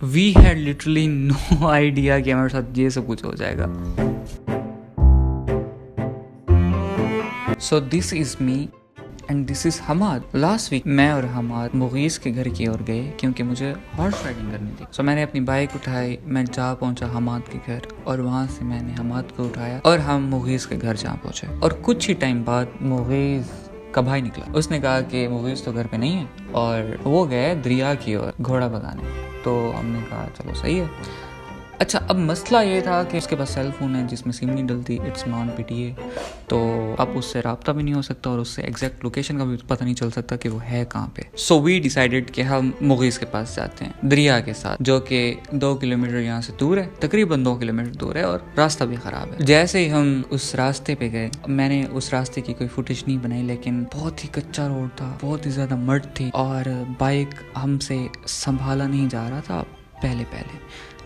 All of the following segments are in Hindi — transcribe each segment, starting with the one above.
We had literally no idea कि हमारे साथ ये सब कुछ हो जाएगा। So this is me and this is Hamad. Last week मैं और हमाद मुगीस के घर की ओर गए क्योंकि मुझे हॉर्स राइडिंग करनी थी। सो मैंने अपनी बाइक उठाई, मैं जा पहुंचा हमाद के घर और वहां से मैंने हमाद को उठाया और हम मुगीस के घर जा पहुंचे। और कुछ ही टाइम बाद मुगीस का भाई निकला। उसने कहा कि मुगीस तो घर पे नहीं है और वो गए दरिया की ओर घोड़ा भगाने। तो हमने कहा चलो सही है। अच्छा, अब मसला ये था कि उसके पास सेल फोन है जिसमें सिम नहीं डलती, इट्स नॉन पीटीए, तो अब उससे रब्ता भी नहीं हो सकता और उससे एग्जैक्ट लोकेशन का भी पता नहीं चल सकता कि वो है कहाँ पे। सो वी डिसाइडेड कि हम मुगीस के पास जाते हैं दरिया के साथ, जो कि 2 किलोमीटर यहाँ से दूर है, तकरीबन 2 किलोमीटर दूर है और रास्ता भी खराब है। जैसे ही हम उस रास्ते पे गए, मैंने उस रास्ते की कोई फुटेज नहीं बनाई, लेकिन बहुत ही कच्चा रोड था, बहुत ही ज्यादा मड थी और बाइक हमसे संभाला नहीं जा रहा था पहले।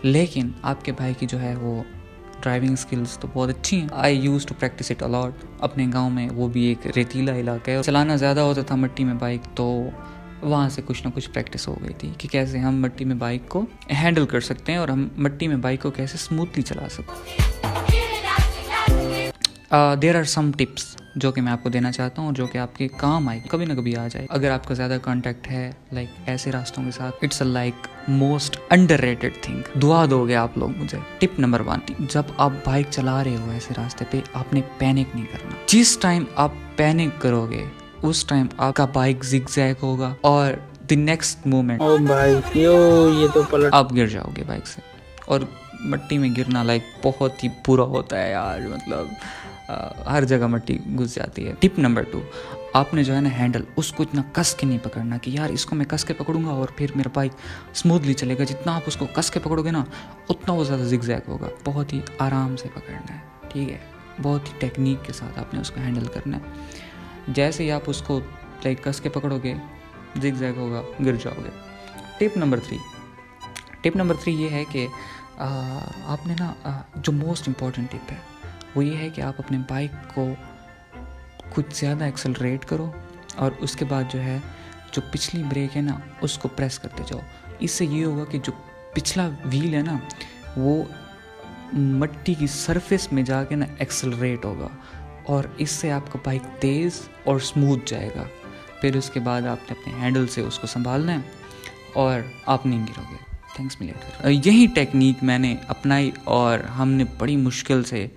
लेकिन आपके भाई की जो है वो ड्राइविंग स्किल्स तो बहुत अच्छी हैं। I use to practise it a lot. अपने गांव में, वो भी एक रेतीला इलाका है, चलाना ज़्यादा होता था मिट्टी में बाइक, तो वहाँ से कुछ ना कुछ प्रैक्टिस हो गई थी कि कैसे हम मिट्टी में बाइक को हैंडल कर सकते हैं और हम मिट्टी में बाइक को कैसे स्मूथली चला सकते हैं। देयर आर सम टिप्स जो कि मैं आपको देना चाहता हूँ और जो कि आपके काम आएगी, कभी ना कभी आ जाए अगर आपका ज़्यादा कांटेक्ट है लाइक ऐसे रास्तों के साथ। It's a like most underrated thing. दुआ दोगे आप लोग मुझे। टिप नंबर 1, जब आप बाइक चला रहे हो ऐसे रास्ते पे, आपने पैनिक नहीं करना। जिस टाइम आप पैनिक करोगे उस टाइम आपका बाइक जिगजैग होगा और द नेक्स्ट मोमेंट ये तो पलट आप गिर जाओगे बाइक से। और मिट्टी में गिरना लाइक बहुत ही बुरा होता है यार, मतलब हर जगह मिट्टी घुस जाती है। टिप नंबर 2, आपने जो है ना हैंडल, उसको इतना कस के नहीं पकड़ना कि यार इसको मैं कस के पकड़ूंगा और फिर मेरा बाइक स्मूथली चलेगा। जितना आप उसको कस के पकड़ोगे ना उतना वो ज़्यादा जिगजैग होगा। बहुत ही आराम से पकड़ना है, ठीक है, बहुत ही टेक्निक के साथ आपने उसको हैंडल करना है। जैसे ही आप उसको लाइक कस के पकड़ोगे जिगजैग होगा, गिर जाओगे। टिप नंबर 3 ये है कि आपने ना जो मोस्ट इम्पॉर्टेंट टिप है वो ये है कि आप अपने बाइक को कुछ ज़्यादा एक्सेलरेट करो और उसके बाद जो है जो पिछली ब्रेक है ना उसको प्रेस करते जाओ। इससे ये होगा कि जो पिछला व्हील है ना वो मिट्टी की सरफेस में जाके ना एक्सेलरेट होगा और इससे आपका बाइक तेज़ और स्मूथ जाएगा। फिर उसके बाद आपने अपने हैंडल से उसको संभालना है और आप नहीं गिरोगे। Thanks me later. यही टेक्निक मैंने अपनाई और हमने बड़ी मुश्किल से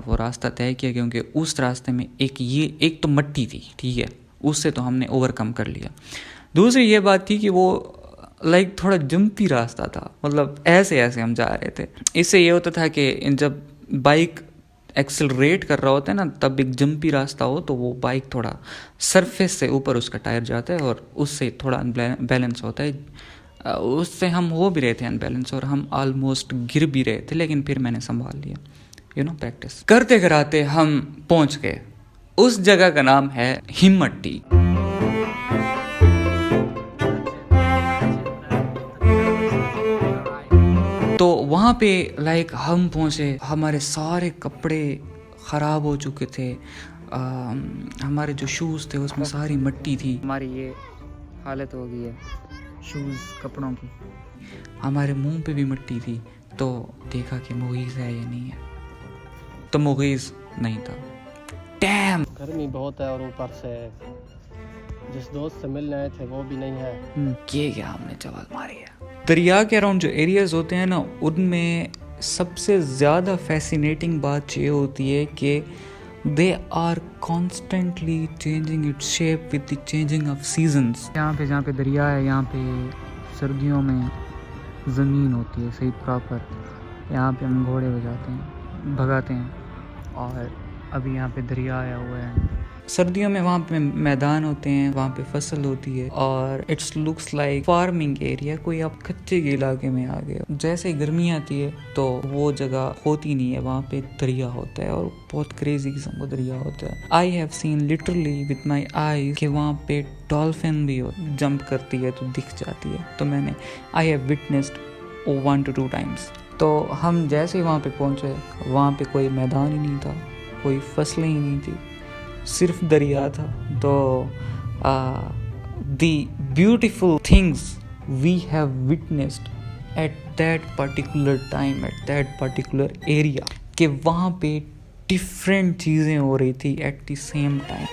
वो रास्ता तय किया क्योंकि उस रास्ते में एक तो मिट्टी थी, ठीक है, उससे तो हमने ओवरकम कर लिया। दूसरी ये बात थी कि वो लाइक थोड़ा जंपी रास्ता था, मतलब ऐसे हम जा रहे थे। इससे ये होता था कि जब बाइक एक्सेलरेट कर रहा होता है ना तब एक जंपी रास्ता हो तो वो बाइक थोड़ा सरफेस से ऊपर उसका टायर जाता है और उससे थोड़ा अनबैलेंस होता है। उससे हम हो भी रहे थे अनबैलेंस और हम ऑलमोस्ट गिर भी रहे थे, लेकिन फिर मैंने संभाल लिया। प्रैक्टिस करते कराते हम पहुंच गए। उस जगह का नाम है हिम्मट्टी। तो वहां पे लाइक हम पहुंचे, हमारे सारे कपड़े खराब हो चुके थे, हमारे जो शूज थे उसमें सारी मिट्टी थी। हमारी ये हालत हो गई है शूज कपड़ों की। हमारे मुंह पे भी मिट्टी थी। तो देखा कि मुगीस है या नहीं है, तो मुगीस नहीं था। डैम, गर्मी बहुत है और ऊपर से जिस दोस्त से मिलने आए थे वो भी नहीं है। ये क्या हमने चवल मारी है। दरिया के अराउंड जो एरियाज होते हैं ना उनमें सबसे ज़्यादा फैसिनेटिंग बात ये होती है कि they are constantly changing its shape with the changing of seasons. यहाँ पे जहाँ पे दरिया है यहाँ पे सर्दियों में ज़मीन होती है सही प्रॉपर, यहाँ पे हम घोड़े भगाते हैं और अभी यहाँ पे दरिया आया हुआ है। सर्दियों में वहाँ पे मैदान होते हैं, वहाँ पे फसल होती है और it's looks like farming area, कोई आप कच्चे के इलाके में आ गए। जैसे गर्मी आती है तो वो जगह होती नहीं है, वहाँ पे दरिया होता है और बहुत क्रेजी किस्म का दरिया होता है। I have seen literally with my eyes कि वहाँ पे डॉल्फिन भी जंप करती है तो दिख जाती है। तो मैंने I have witnessed 1 to 2 times। तो हम जैसे ही वहाँ पे पहुँचे, वहाँ पे कोई मैदान ही नहीं था, कोई फसलें ही नहीं थी, सिर्फ दरिया था। तो the beautiful things we have witnessed at that particular time, at that particular area, कि वहाँ पे डिफरेंट चीज़ें हो रही थी एट द सेम टाइम।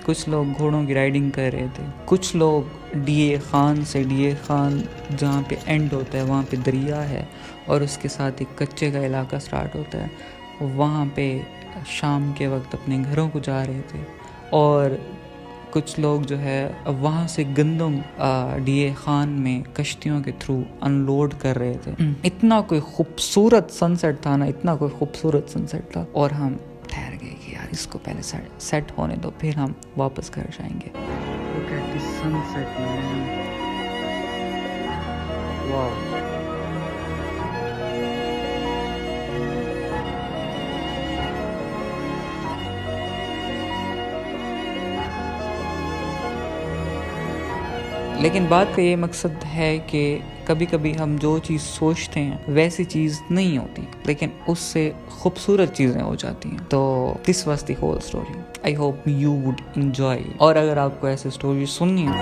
कुछ लोग घोड़ों की राइडिंग कर रहे थे, कुछ लोग डीए खान से, डीए खान जहाँ पे एंड होता है वहाँ पे दरिया है और उसके साथ एक कच्चे का इलाका स्टार्ट होता है, वहाँ पे शाम के वक्त अपने घरों को जा रहे थे। और कुछ लोग जो है वहाँ से गंदम डीए खान में कश्तियों के थ्रू अनलोड कर रहे थे। इतना कोई खूबसूरत सनसेट था ना, इतना कोई खूबसूरत सनसेट था। और हम ठहर गए कि यार इसको पहले सेट होने दो, फिर हम वापस घर जाएंगे। Look at the sunset, man. Wow. लेकिन बात का ये मकसद है कि कभी कभी हम जो चीज़ सोचते हैं वैसी चीज़ नहीं होती, लेकिन उससे खूबसूरत चीज़ें हो जाती हैं। तो this was the whole story. I hope you would enjoy. और अगर आपको ऐसे स्टोरी सुननी हो